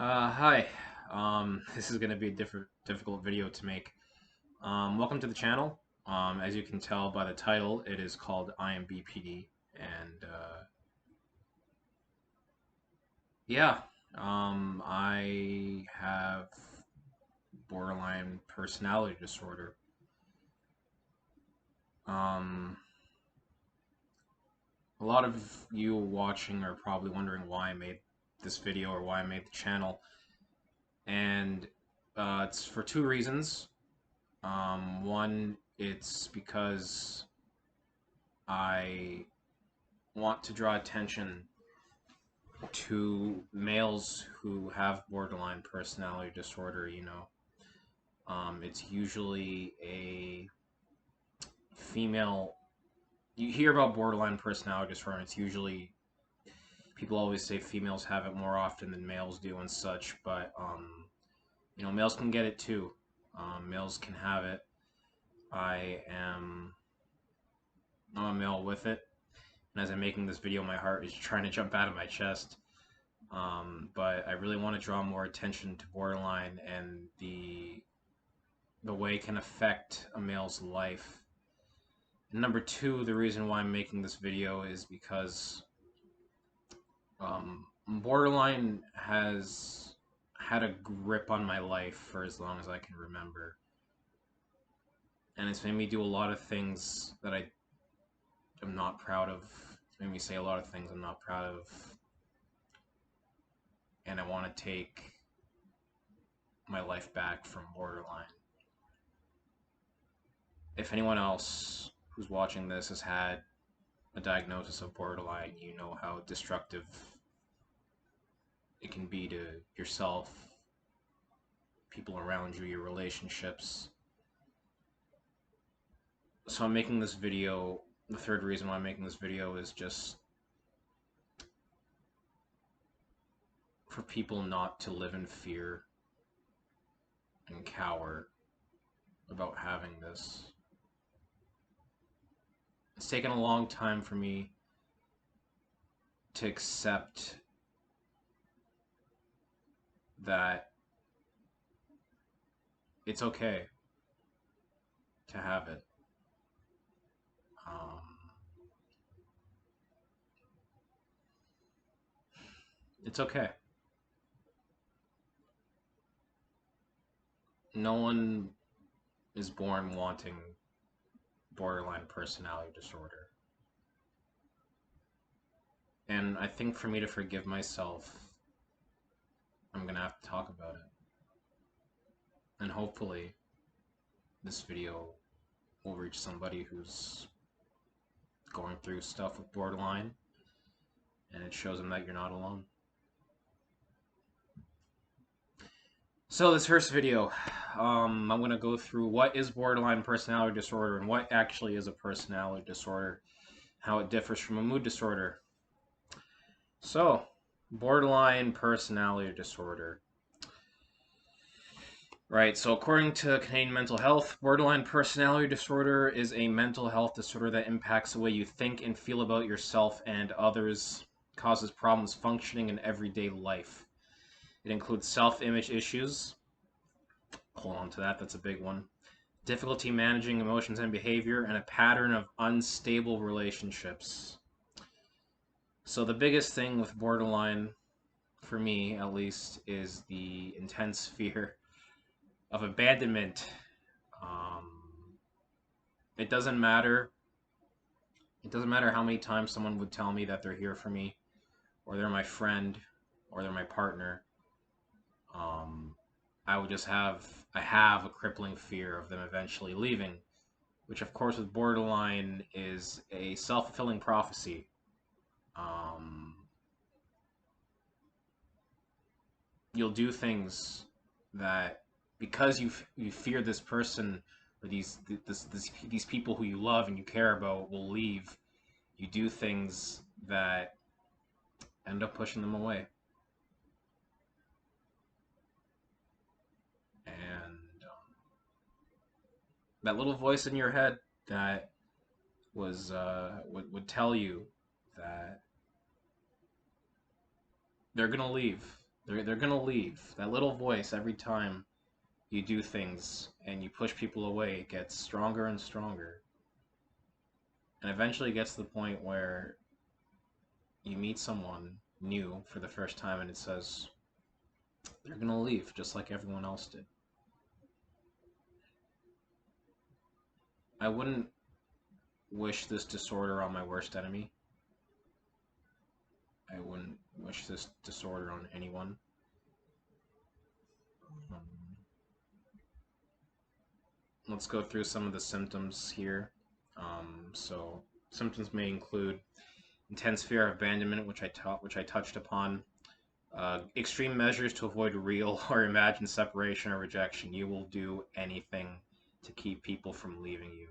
Hi. This is going to be a difficult video to make. Welcome to the channel. As you can tell by the title, it is called IMBPD, and yeah, I have borderline personality disorder. Um, a lot of you watching are probably wondering why I made this video or why I made the channel, and it's for two reasons. One, it's because I want to draw attention to males who have borderline personality disorder. It's usually a female. You hear about borderline personality disorder, and it's usually people always say females have it more often than males do and such, but males can get it too. Males can have it. I am I'm a male with it, and as I'm making this video, my heart is trying to jump out of my chest. But I really want to draw more attention to borderline and the way it can affect a male's life. And number two, the reason why I'm making this video is because borderline has had a grip on my life for as long as I can remember. And it's made me do a lot of things that I am not proud of. It's made me say a lot of things I'm not proud of. And I want to take my life back from borderline. If anyone else who's watching this has had a diagnosis of borderline, you know how destructive it can be to yourself, people around you, your relationships. So I'm making this video. The third reason why I'm making this video is just for people not to live in fear and cower about having this. It's taken a long time for me to accept that it's okay to have it. It's okay. No one is born wanting borderline personality disorder. And I think for me to forgive myself, I'm gonna have to talk about it. And hopefully, this video will reach somebody who's going through stuff with borderline, and it shows them that you're not alone. So this first video, I'm going to go through what is borderline personality disorder and what actually is a personality disorder, how it differs from a mood disorder. So, borderline personality disorder. Right, so according to Canadian Mental Health, borderline personality disorder is a mental health disorder that impacts the way you think and feel about yourself and others, causes problems functioning in everyday life. It includes self-image issues. Hold on to that, that's a big one. Difficulty managing emotions and behavior, and a pattern of unstable relationships. So the biggest thing with borderline, for me at least, is the intense fear of abandonment. It doesn't matter. It doesn't matter how many times someone would tell me that they're here for me, or they're my friend, or they're my partner. I have a crippling fear of them eventually leaving, which of course with borderline is a self-fulfilling prophecy. You'll do things that because you fear this person or these people who you love and you care about will leave. You do things that end up pushing them away. And that little voice in your head that would tell you that they're gonna leave. They're gonna leave. That little voice, every time you do things and you push people away, it gets stronger and stronger. And eventually it gets to the point where you meet someone new for the first time and it says they're gonna leave just like everyone else did. I wouldn't wish this disorder on my worst enemy. I wouldn't wish this disorder on anyone. Let's go through some of the symptoms here. So symptoms may include intense fear of abandonment, which I touched upon. Extreme measures to avoid real or imagined separation or rejection. You will do anything to keep people from leaving you.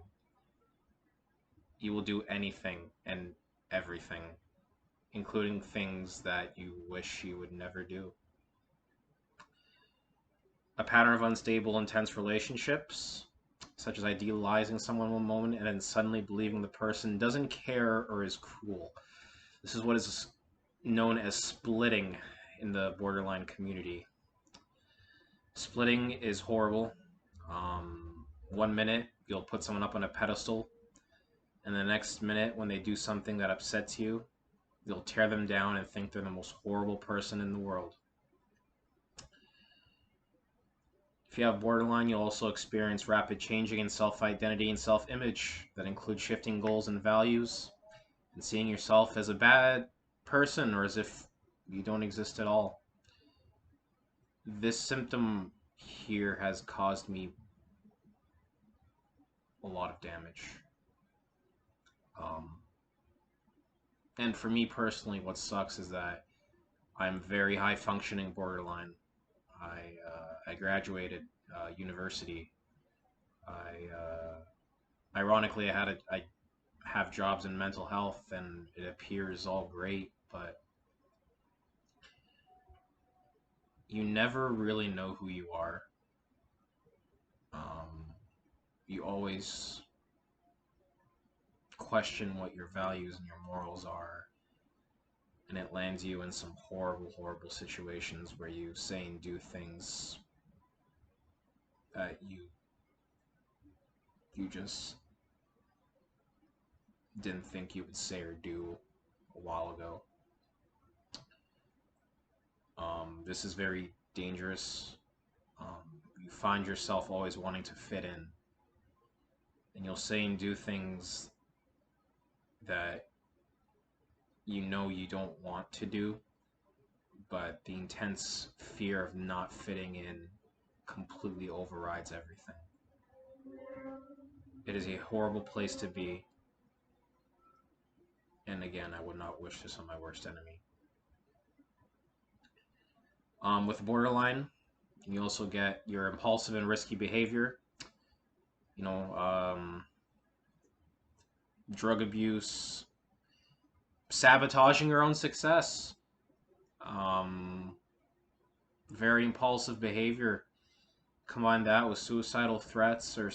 You will do anything and everything, including things that you wish you would never do. A pattern of unstable, intense relationships, such as idealizing someone one moment and then suddenly believing the person doesn't care or is cruel. This is what is known as splitting in the borderline community. Splitting is horrible. 1 minute you'll put someone up on a pedestal, and the next minute when they do something that upsets you, you'll tear them down and think they're the most horrible person in the world. If you have borderline, you'll also experience rapid changing in self-identity and self-image that include shifting goals and values and seeing yourself as a bad person or as if you don't exist at all. This symptom here has caused me a lot of damage. And for me personally, what sucks is that I'm very high functioning borderline. I graduated university. Ironically, I have jobs in mental health, and it appears all great, but you never really know who you are. You always question what your values and your morals are, and it lands you in some horrible, horrible situations where you say and do things that you just didn't think you would say or do a while ago. This is very dangerous. You find yourself always wanting to fit in, and you'll say and do things that you know you don't want to do, but the intense fear of not fitting in completely overrides everything. It is a horrible place to be, and again, I would not wish this on my worst enemy. With borderline, you also get your impulsive and risky behavior. You know, drug abuse, sabotaging your own success, very impulsive behavior. Combine that with suicidal threats or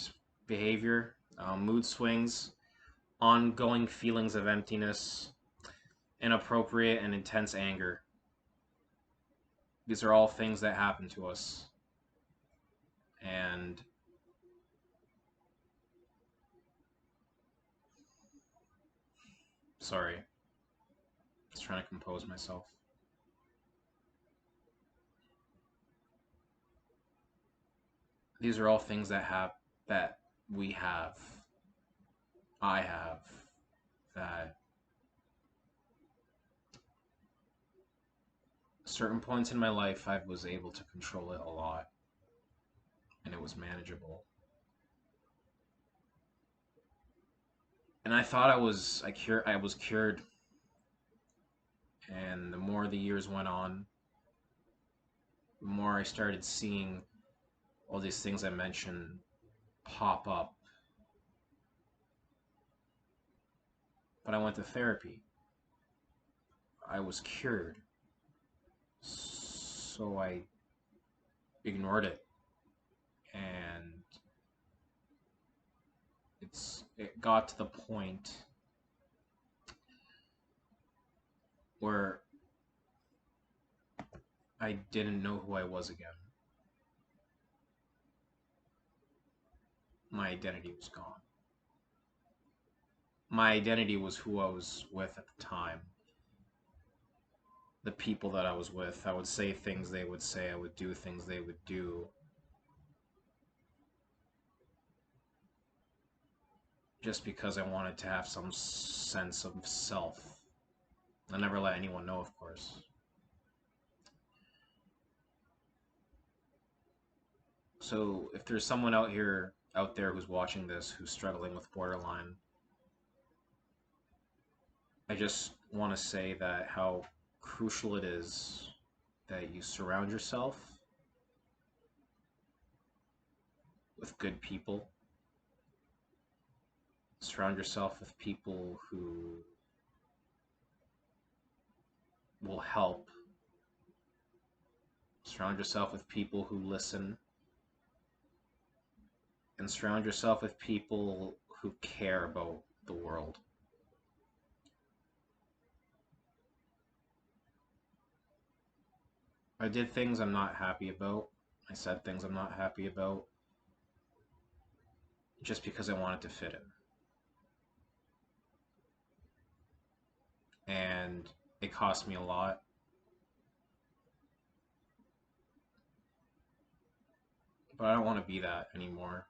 behavior, mood swings, ongoing feelings of emptiness, inappropriate and intense anger. These are all things that happen to us. And sorry, just trying to compose myself. These are all things that we have, I have, that certain points in my life I was able to control it a lot, and it was manageable. And I thought I was cured, and the more the years went on, the more I started seeing all these things I mentioned pop up. But I went to therapy. I was cured. So I ignored it. And it got to the point where I didn't know who I was again. My identity was gone. My identity was who I was with at the time. The people that I was with. I would say things they would say. I would do things they would do. Just because I wanted to have some sense of self. I never let anyone know, of course. So if there's someone out there who's watching this who's struggling with borderline, I just want to say that how crucial it is that you surround yourself with good people. Surround yourself with people who will help. Surround yourself with people who listen. And surround yourself with people who care about the world. I did things I'm not happy about. I said things I'm not happy about. Just because I wanted to fit in. And it cost me a lot. But I don't want to be that anymore.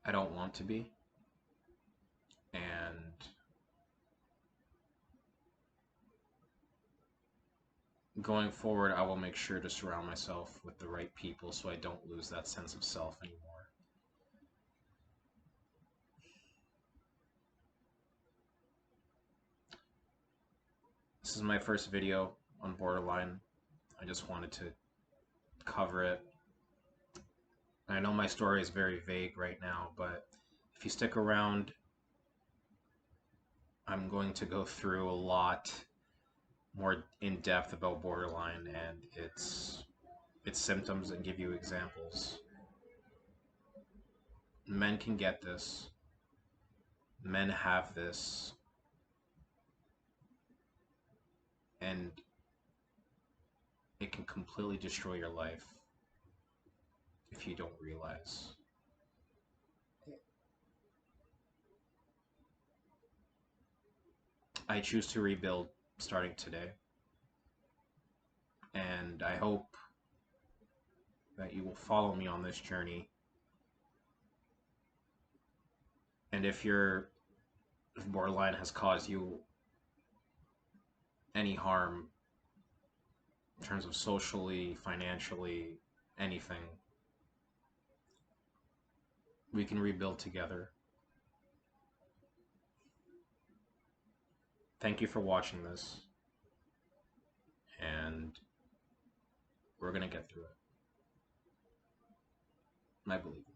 I don't want to be. And going forward, I will make sure to surround myself with the right people so I don't lose that sense of self anymore. This is my first video on borderline. I just wanted to cover it. I know my story is very vague right now, but if you stick around, I'm going to go through a lot more in depth about borderline and its symptoms and give you examples. Men can get this. Men have this. And it can completely destroy your life if you don't realize. I choose to rebuild starting today. And I hope that you will follow me on this journey. And if borderline has caused you any harm in terms of socially, financially, anything, we can rebuild together. Thank you for watching this. And we're going to get through it. I believe.